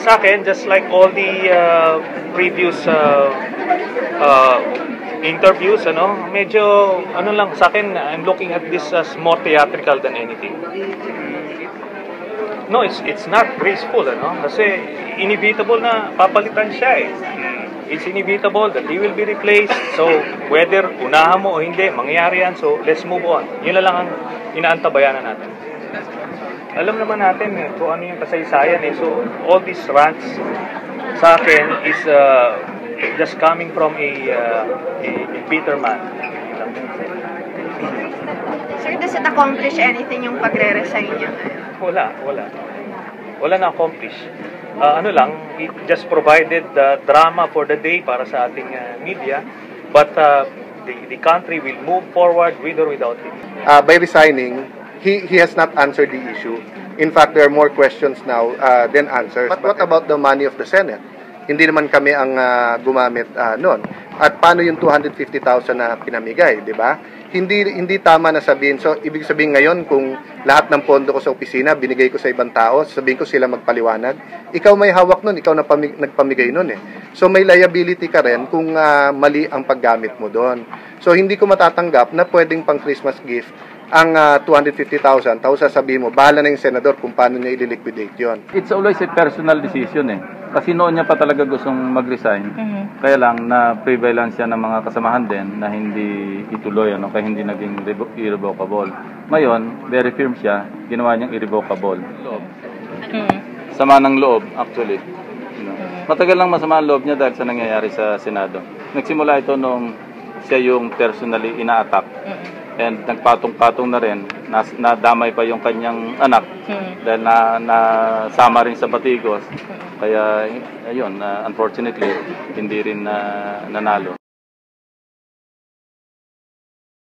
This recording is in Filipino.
sa akin, just like all the previous interviews, medyo, lang, sa akin, I'm looking at this as more theatrical than anything. No, it's not graceful, kasi inevitable na papalitan siya eh. It's inevitable that he will be replaced. So, whether unahan mo o hindi, mangyayari yan. So, let's move on. Yun na lang ang inaantabayanan natin. Alam naman natin kung ano yung kasaysayan eh. So, all these rants sa akin is just coming from a bitter man. Sir, does it accomplish anything yung pagre-resign niya? Wala na accomplish. It just provided the drama for the day para sa ating media, but the country will move forward with or without him. By resigning, he has not answered the issue. In fact, there are more questions now than answers. But what about the money of the Senate? Hindi naman kami ang gumamit noon. At paano yung 250,000 na pinamigay, di ba? Hindi tama na sabihin. So, ibig sabihin ngayon, kung lahat ng pondo ko sa opisina, binigay ko sa ibang tao, sabihin ko sila magpaliwanag, ikaw may hawak nun, ikaw nagpamigay nun eh. So, may liability ka rin kung mali ang paggamit mo doon. So, hindi ko matatanggap na pwedeng pang Christmas gift ang 250,000, tapos sasabihin mo, bahala na yung senador kung paano niya i-liquidate yon. It's always a personal decision eh. Kasi noon niya pa talaga gustong mag-resign. Kaya lang na prevalence siya ng mga kasamahan din na hindi ituloy, kaya hindi naging irrevocable. Ngayon, very firm siya, ginawa niyang irrevocable. Sama ng loob, actually. Matagal lang masama ang loob niya dahil sa nangyayari sa Senado. Nagsimula ito nung siya yung personally ina-attack. And nagpatong-patong na rin, nadamay pa yung kanyang anak dahil nasama rin sa batikos. Kaya, ayun, unfortunately, hindi rin nanalo.